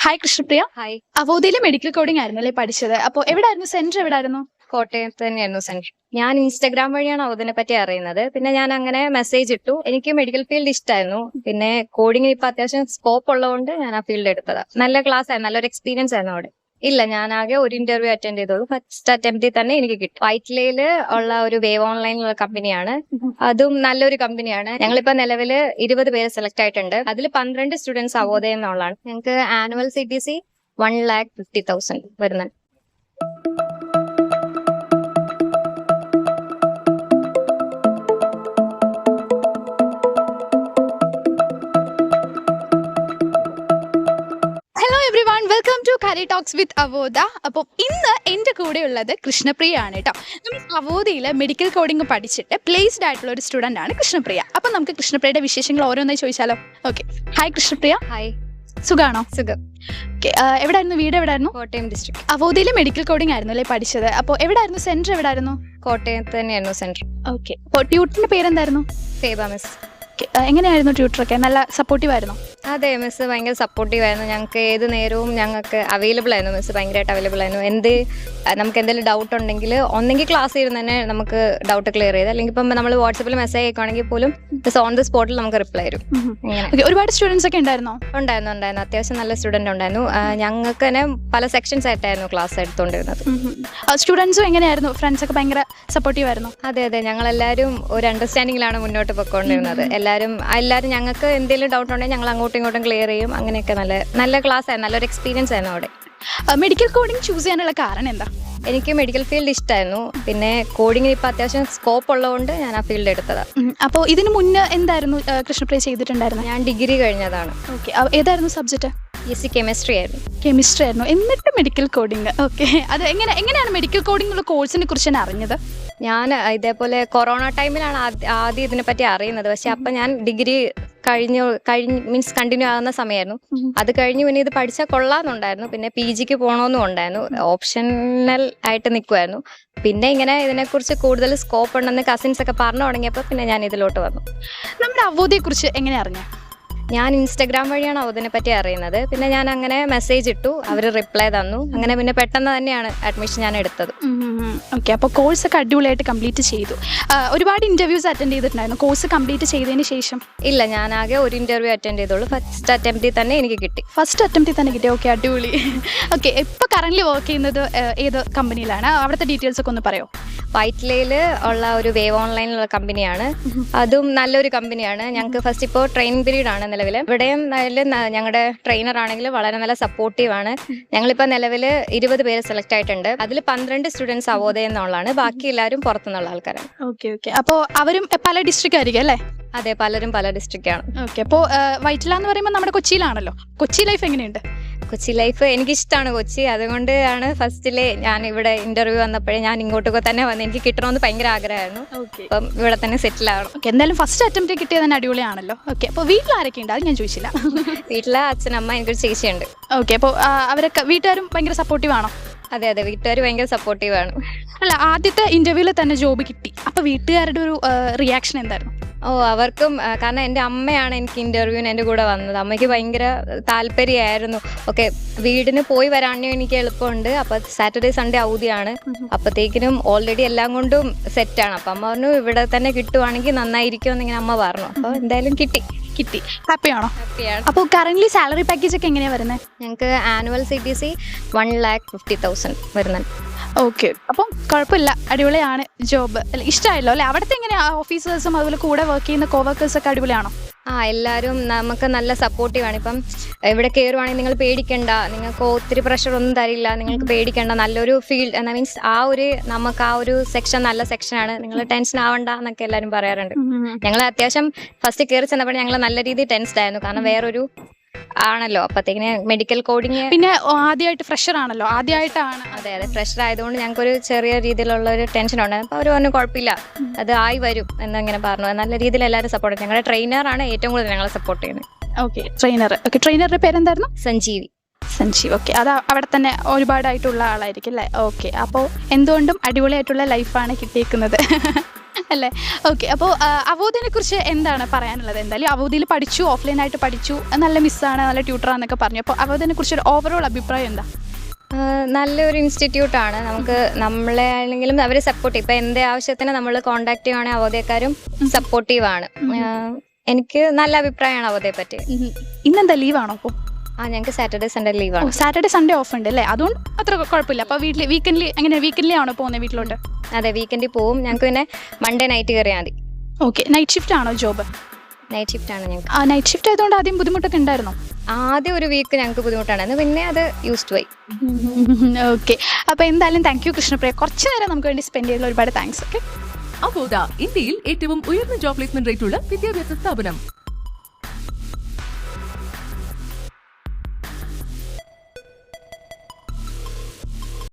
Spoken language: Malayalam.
ഹായ് കൃഷ്ണപ്രിയ. ഹായ്. അവോധയിലെ മെഡിക്കൽ കോഡിംഗ് ആയിരുന്നു അല്ലേ പഠിച്ചത്? അപ്പോൾ എവിടായിരുന്നു സെന്റർ? എവിടായിരുന്നു? കോട്ടയത്ത് തന്നെയായിരുന്നു സെന്റർ. ഞാൻ ഇൻസ്റ്റാഗ്രാം വഴിയാണ് അവതിനെ പറ്റി അറിയുന്നത്. പിന്നെ ഞാൻ അങ്ങനെ മെസ്സേജ് ഇട്ടു. എനിക്ക് മെഡിക്കൽ ഫീൽഡ് ഇഷ്ടമായിരുന്നു. പിന്നെ കോഡിംഗ് ഇപ്പൊ അത്യാവശ്യം സ്കോപ്പ് ഉള്ളതുകൊണ്ട് ഞാൻ ആ ഫീൽഡ് എടുത്തതാ. നല്ല ക്ലാസ് ആയിരുന്നു, നല്ലൊരു എക്സ്പീരിയൻസ് ആയിരുന്നു അവിടെ. ഇല്ല, ഞാൻ ആകെ ഒരു ഇന്റർവ്യൂ അറ്റൻഡ് ചെയ്തോളൂ. ഫസ്റ്റ് അറ്റംപ്റ്റിൽ തന്നെ എനിക്ക് കിട്ടി. വൈറ്റ്ലയിൽ ഉള്ള ഒരു വേവ് ഓൺലൈൻ കമ്പനിയാണ്. അതും നല്ലൊരു കമ്പനിയാണ്. ഞങ്ങളിപ്പോ നിലവില് 20 പേര് സെലക്ട് ആയിട്ടുണ്ട്. അതിൽ 12 സ്റ്റുഡൻസ് അവോധയിൽ നിന്നുള്ളതാണ്. ഞങ്ങൾക്ക് ആനുവൽ CTC 1,50,000 വരുന്നത്. Hello everyone, welcome to career talks with Avodha. അപ്പോൾ ഇന്ന് എൻ്റെ കൂടെ ഉള്ളത് കൃഷ്ണപ്രിയ ആണ് കേട്ടോ. നമ്മൾ അവോധയിൽ മെഡിക്കൽ കോഡിംഗ് പഠിച്ചിട്ട് പ്ലേസ്ഡ് ആയിട്ടുള്ള ഒരു സ്റ്റുഡൻ്റ് ആണ് കൃഷ്ണപ്രിയ. അപ്പം നമുക്ക് കൃഷ്ണപ്രിയയുടെ വിശേഷങ്ങൾ ഓരോന്നായി ചോദിച്ചാലോ? ഓക്കെ. ഹായ് കൃഷ്ണപ്രിയ. ഹായ്. സുഖാണോ? സുഖം. ഓക്കെ. എവിടായിരുന്നു വീട്? എവിടായിരുന്നു? കോട്ടയം ഡിസ്ട്രിക്ട്. അവോധയിലെ മെഡിക്കൽ കോഡിംഗ് ആയിരുന്നു അല്ലേ പഠിച്ചത്? അപ്പോൾ എവിടായിരുന്നു സെന്റർ? എവിടായിരുന്നു? കോട്ടയത്ത് തന്നെയായിരുന്നു സെന്റർ. ഓക്കെ. അപ്പോൾ ട്യൂട്ടറിന്റെ പേരെന്തായിരുന്നു? ഫേബ മിസ്. എങ്ങനെയായിരുന്നു ട്യൂട്ടറൊക്കെ? നല്ല സപ്പോർട്ടീവ് ആയിരുന്നു? അതെ, മിസ് ഭയങ്കര സപ്പോർട്ടീവ് ആയിരുന്നു. ഞങ്ങൾക്ക് ഏത് നേരവും ഞങ്ങൾക്ക് അവൈലബിൾ ആയിരുന്നു. മിസ് ഭയങ്കരമായിട്ട് അവൈലബിൾ ആയിരുന്നു. നമുക്ക് എന്തെങ്കിലും ഡൗട്ട് ഉണ്ടെങ്കിൽ ഒന്നെങ്കിൽ ക്ലാസ് ഇരുന്ന് തന്നെ നമുക്ക് ഡൗട്ട് ക്ലിയർ ചെയ്ത്, അല്ലെങ്കിൽ ഇപ്പം നമ്മൾ വാട്സപ്പിൽ മെസ്സേജ് അയക്കുകയാണെങ്കിൽ പോലും മിസ് ഓൺ ദി സ്പോട്ടിൽ നമുക്ക് റിപ്ലൈ തരും. ഒരുപാട് സ്റ്റുഡൻസ് ഒക്കെ ഉണ്ടായിരുന്നോ? ഉണ്ടായിരുന്നു. അത്യാവശ്യം നല്ല സ്റ്റുഡന്റ് ഉണ്ടായിരുന്നു. ഞങ്ങൾക്ക് തന്നെ പല സെക്ഷൻസ് ആയിട്ടായിരുന്നു ക്ലാസ് എടുത്തുകൊണ്ടിരുന്നത്. സ്റ്റുഡൻസും എങ്ങനെയായിരുന്നു? ഫ്രണ്ട്സ് ഒക്കെ ഭയങ്കര സപ്പോർട്ടീവ് ആയിരുന്നു? അതെ, ഞങ്ങളെല്ലാവരും ഒരു അണ്ടർസ്റ്റാൻഡിങ്ങിലാണ് മുന്നോട്ട് പൊയ്ക്കൊണ്ടിരുന്നത്. എല്ലാവരും ഞങ്ങൾക്ക് എന്തെങ്കിലും ഡൗട്ട് ഉണ്ടെങ്കിൽ ഞങ്ങൾ അങ്ങോട്ടും ഇങ്ങോട്ടും ക്ലിയർ ചെയ്യും. അങ്ങനെയൊക്കെ നല്ല ക്ലാസ് ആയിരുന്നു, നല്ലൊരു എക്സ്പീരിയൻസ് ആയിരുന്നു അവിടെ. മെഡിക്കൽ കോഡിംഗ് ചൂസ് ചെയ്യാനുള്ള കാരണം എന്താ? എനിക്ക് മെഡിക്കൽ ഫീൽഡ് ഇഷ്ടമായിരുന്നു. പിന്നെ കോഡിംഗ് ഇപ്പൊ അത്യാവശ്യം സ്കോപ്പ് ഉള്ളതുകൊണ്ട് ഞാൻ ആ ഫീൽഡ് എടുത്തതാ. അപ്പോൾ ഇതിന് മുന്നേ എന്തായിരുന്നു കൃഷ്ണപ്രിയ ചെയ്തിട്ടുണ്ടായിരുന്നു? ഞാൻ ഡിഗ്രി കഴിഞ്ഞതാണ്. ഓക്കെ. ഏതായിരുന്നു സബ്ജക്ട്? BSc കെമിസ്ട്രി ആയിരുന്നു. കെമിസ്ട്രി ആയിരുന്നു, എന്നിട്ട് മെഡിക്കൽ കോഡിംഗ്. ഓക്കെ. അത് എങ്ങനെയാണ് മെഡിക്കൽ കോഡിംഗ് ഉള്ള കോഴ്സിനെ കുറിച്ച് ഞാൻ അറിഞ്ഞത്? ഞാൻ ഇതേപോലെ കൊറോണ ടൈമിലാണ് ആദ്യം ഇതിനെപ്പറ്റി അറിയുന്നത്. പക്ഷെ അപ്പം ഞാൻ ഡിഗ്രി കഴിഞ്ഞ് മീൻസ് കണ്ടിന്യൂ ആകുന്ന സമയമായിരുന്നു. അത് കഴിഞ്ഞ് പിന്നെ ഇത് പഠിച്ചാൽ കൊള്ളാമെന്നുണ്ടായിരുന്നു. പിന്നെ PGക്ക് പോകണമെന്നും ഉണ്ടായിരുന്നു. ഓപ്ഷണൽ ആയിട്ട് നിൽക്കുമായിരുന്നു. പിന്നെ ഇങ്ങനെ ഇതിനെക്കുറിച്ച് കൂടുതൽ സ്കോപ്പ് ഉണ്ടെന്ന് കസിൻസ് ഒക്കെ പറഞ്ഞു തുടങ്ങിയപ്പോൾ പിന്നെ ഞാൻ ഇതിലോട്ട് വന്നു. നമ്മുടെ അവോധയെ കുറിച്ച് എങ്ങനെ അറിഞ്ഞു? ഞാൻ ഇൻസ്റ്റാഗ്രാം വഴിയാണ് അവതിനെ പറ്റി അറിയുന്നത്. പിന്നെ ഞാൻ അങ്ങനെ മെസ്സേജ് ഇട്ടു, അവർ റിപ്ലൈ തന്നു. അങ്ങനെ പിന്നെ പെട്ടെന്ന് തന്നെയാണ് അഡ്മിഷൻ ഞാൻ എടുത്തത്. ഓക്കെ. അപ്പോൾ കോഴ്സ് ഒക്കെ അടിപൊളിയായിട്ട് കംപ്ലീറ്റ് ചെയ്തു. ഒരുപാട് ഇന്റർവ്യൂസ് അറ്റൻഡ് ചെയ്തിട്ടുണ്ടായിരുന്നു കോഴ്സ് കംപ്ലീറ്റ് ചെയ്തതിന് ശേഷം? ഇല്ല, ഞാൻ ആകെ ഒരു ഇന്റർവ്യൂ അറ്റൻഡ് ചെയ്തോളൂ. ഫസ്റ്റ് അറ്റംപ്റ്റിൽ തന്നെ എനിക്ക് കിട്ടി. ഫസ്റ്റ് അറ്റംപ്റ്റിൽ തന്നെ കിട്ടി. ഓക്കെ, അടിപൊളി. ഓക്കെ. ഇപ്പോൾ കറന്റ് വർക്ക് ചെയ്യുന്നത് ഏത് കമ്പനിയിലാണ്? അവിടുത്തെ ഡീറ്റെയിൽസ് ഒക്കെ ഒന്ന് പറയോ? വൈറ്റ്ലയിൽ ഉള്ള ഒരു വേവ് ഓൺലൈനിലുള്ള കമ്പനിയാണ്. അതും നല്ലൊരു കമ്പനിയാണ്. ഞങ്ങൾക്ക് ഫസ്റ്റ് ഇപ്പോൾ ട്രെയിനിങ് പീരീഡ് ആണ് നിലവിൽ. ഇവിടെയും ഞങ്ങളുടെ ട്രെയിനർ ആണെങ്കിൽ വളരെ നല്ല സപ്പോർട്ടീവ് ആണ്. ഞങ്ങളിപ്പോൾ നിലവിൽ 20 പേര് സെലക്ട് ആയിട്ടുണ്ട്. അതിൽ 12 സ്റ്റുഡൻസ് അവോധയിൽ നിന്നുള്ളതാണ്. ബാക്കി എല്ലാവരും പുറത്തുനിന്നുള്ള ആൾക്കാരാണ്. ഓക്കെ. അപ്പോൾ അവരും പല ഡിസ്ട്രിക്റ്റ് ആയിരിക്കും അല്ലേ? അതെ, പലരും പല ഡിസ്ട്രിക്റ്റ് ആണ്. ഓക്കെ. അപ്പോൾ വൈറ്റില എന്ന് പറയുമ്പോൾ നമ്മുടെ കൊച്ചിയിലാണല്ലോ. കൊച്ചി ലൈഫ് എങ്ങനെയുണ്ട്? കൊച്ചി ലൈഫ് എനിക്കിഷ്ടമാണ്. കൊച്ചി അതുകൊണ്ടാണ് ഫസ്റ്റിലെ ഞാൻ ഇവിടെ ഇന്റർവ്യൂ വന്നപ്പോഴേ ഞാൻ ഇങ്ങോട്ടൊക്കെ തന്നെ വന്ന് എനിക്ക് കിട്ടണമെന്ന് ഭയങ്കര ആഗ്രഹമായിരുന്നു. അപ്പം ഇവിടെ തന്നെ സെറ്റിൽ ആവണം. ഓക്കെ. എന്തായാലും ഫസ്റ്റ് അറ്റംപ്റ്റ് കിട്ടിയത് തന്നെ അടിപൊളിയാണല്ലോ. ഓക്കെ. അപ്പോൾ വീട്ടിൽ ആരൊക്കെ ഉണ്ട്? അത് ഞാൻ ചോദിച്ചില്ല. വീട്ടിലെ അച്ഛനമ്മ, എനിക്കൊരു ചേച്ചിയുണ്ട്. ഓക്കെ. അപ്പോൾ അവരൊക്കെ വീട്ടുകാരും ഭയങ്കര സപ്പോർട്ടീവ് ആണോ? അതെ, വീട്ടുകാർ ഭയങ്കര സപ്പോർട്ടീവ് ആണ്. അല്ല, ആദ്യത്തെ ഇന്റർവ്യൂവിൽ തന്നെ ജോബ് കിട്ടി. അപ്പോൾ വീട്ടുകാരുടെ ഒരു റിയാക്ഷൻ എന്തായിരുന്നു? അവർക്കും, കാരണം എൻ്റെ അമ്മയാണ് എനിക്ക് ഇന്റർവ്യൂവിന് എൻ്റെ കൂടെ വന്നത്. അമ്മയ്ക്ക് ഭയങ്കര താല്പര്യമായിരുന്നു. ഓക്കെ, വീടിന് പോയി വരാനും എനിക്ക് എളുപ്പമുണ്ട്. അപ്പോൾ സാറ്റർഡേ സൺഡേ അവധിയാണ്. അപ്പോഴത്തേക്കിനും ഓൾറെഡി എല്ലാം കൊണ്ടും സെറ്റാണ്. അപ്പം അമ്മ പറഞ്ഞു ഇവിടെ തന്നെ കിട്ടുവാണെങ്കിൽ നന്നായിരിക്കും എന്നിങ്ങനെ അമ്മ പറഞ്ഞു. അപ്പോൾ എന്തായാലും കിട്ടി. ഹാപ്പിയാണോ? ഹാപ്പിയാണ്. അപ്പോൾ കറന്റ് സാലറി പാക്കേജ് ഒക്കെ എങ്ങനെയാണ് വരുന്നത്? ഞങ്ങൾക്ക് ആനുവൽ CTC 1,50,000 വരുന്നുണ്ട്. ഓക്കെ. അപ്പം കുഴപ്പമില്ല, അടിപൊളിയാണ് ജോബ്. അല്ല, ഇഷ്ടമായല്ലോ അല്ലേ? അവിടുത്തെ എങ്ങനെയാ ഓഫീസേഴ്സും അതുപോലെ കൂടെ വർക്ക് ചെയ്യുന്ന കോവർക്കേഴ്സ് ഒക്കെ അടിപൊളിയാണോ? എല്ലാവരും നമുക്ക് നല്ല സപ്പോർട്ടീവാണ്. ഇപ്പം ഇവിടെ കയറുവാണെങ്കിൽ നിങ്ങൾ പേടിക്കണ്ട, നിങ്ങൾക്ക് ഒത്തിരി പ്രഷർ ഒന്നും തരില്ല, നിങ്ങൾക്ക് പേടിക്കണ്ട, നല്ലൊരു ഫീൽഡ് മീൻസ് നമുക്ക് ആ ഒരു സെക്ഷൻ നല്ല സെക്ഷനാണ്, നിങ്ങൾ ടെൻഷൻ ആവണ്ട എന്നൊക്കെ എല്ലാവരും പറയാറുണ്ട്. ഞങ്ങൾ അത്യാവശ്യം ഫസ്റ്റ് കയറി ചെന്നപ്പോൾ ഞങ്ങൾ നല്ല രീതിയിൽ ടെൻസ്ഡ് ആയിരുന്നു. കാരണം വേറൊരു ആണല്ലോ, അപ്പത്തേക്കിന് മെഡിക്കൽ കോഡിങ് പിന്നെ ആദ്യമായിട്ട് ഫ്രഷർ ആണല്ലോ, ആദ്യമായിട്ടാണ്. അതെ, ഫ്രഷർ ആയതുകൊണ്ട് ഞങ്ങൾക്കൊരു ചെറിയ രീതിയിലുള്ള ഒരു ടെൻഷൻ ഉണ്ടായിരുന്നു. അപ്പോൾ അവർ പറഞ്ഞു കുഴപ്പമില്ല, അത് ആയി വരും എന്നിങ്ങനെ പറഞ്ഞു. നല്ല രീതിയിൽ എല്ലാവരും സപ്പോർട്ട് ചെയ്യും. ഞങ്ങളുടെ ട്രെയിനറാണ് ഏറ്റവും കൂടുതൽ ഞങ്ങളെ സപ്പോർട്ട് ചെയ്യുന്നത്. ഓക്കെ. ട്രെയിനറുടെ പേരെന്തായിരുന്നു? സഞ്ജീവ്. ഓക്കെ. അത് അവിടെ തന്നെ ഒരുപാടായിട്ടുള്ള ആളായിരിക്കും അല്ലേ? ഓക്കെ. അപ്പോൾ എന്തുകൊണ്ടും അടിപൊളിയായിട്ടുള്ള ലൈഫാണ് കിട്ടിയേക്കുന്നത്. അല്ലേ? ഓക്കെ. അപ്പോൾ അവോദിനെ കുറിച്ച് എന്താണ് പറയാനുള്ളത്? എന്തായാലും അവോദിയിൽ പഠിച്ചു, ഓഫ്ലൈനായിട്ട് പഠിച്ചു, നല്ല മിസ്സാണ്, നല്ല ട്യൂട്ടറാന്നൊക്കെ പറഞ്ഞു. അപ്പോൾ അവോദിനെ കുറിച്ച് ഒരു ഓവറോൾ അഭിപ്രായം എന്താ? നല്ലൊരു ഇൻസ്റ്റിറ്റ്യൂട്ടാണ്. നമുക്ക് നമ്മളെ ആണെങ്കിലും അവർ സപ്പോർട്ട്, ഇപ്പം എൻ്റെ ആവശ്യത്തിന് നമ്മൾ കോണ്ടാക്ട് ചെയ്യുവാണെങ്കിൽ അവധേക്കാരും സപ്പോർട്ടീവാണ്. എനിക്ക് നല്ല അഭിപ്രായമാണ് അവധയെ പറ്റി. ഇന്നെന്താ ലീവാണോ? അപ്പോൾ ഞങ്ങൾക്ക് സാറ്റർഡേ സൺഡേ ലീവാണ്. സാറ്റർഡേ സൺഡേ ഓഫ് ഉണ്ട് അല്ലേ? അതുകൊണ്ട് അത്ര കുഴപ്പമില്ല. അപ്പോൾ വീക്കെൻഡിൽ എങ്ങനെ, വീക്കെൻഡിലേ ആണോ പോകുന്നത് വീട്ടിലോട്ട്? അതെ, വീക്കെൻഡിൽ പോവും. ഞങ്ങൾക്ക് പിന്നെ മൺഡേ നൈറ്റ് കയറിയാൽ മതി. ഓക്കെ. നൈറ്റ് ഷിഫ്റ്റ് ആണോ ജോബ്? നൈറ്റ് ഷിഫ്റ്റ് ആണ് ഞങ്ങൾക്ക്. നൈറ്റ് ഷിഫ്റ്റ് ആയതുകൊണ്ട് ആദ്യം ബുദ്ധിമുട്ടൊക്കെ ഉണ്ടായിരുന്നോ? ആദ്യം ഒരു വീക്ക് ഞങ്ങൾക്ക് ബുദ്ധിമുട്ടാണ്, പിന്നെ അത് യൂസ്ഡ് ആയി. ഓക്കെ. അപ്പോൾ എന്തായാലും താങ്ക് യു കൃഷ്ണപ്രിയ. കുറച്ച് നേരം നമുക്ക് വേണ്ടി സ്പെൻഡ് ചെയ്തുള്ള ഒരുപാട് താങ്ക്സ്. ഓക്കെ. അവോദ ഇന്ത്യയിൽ ഏറ്റവും ഉയർന്ന ജോബ് പ്ലേസ്മെന്റ് റേറ്റുള്ള വിദ്യാഭ്യാസ സ്ഥാപനം.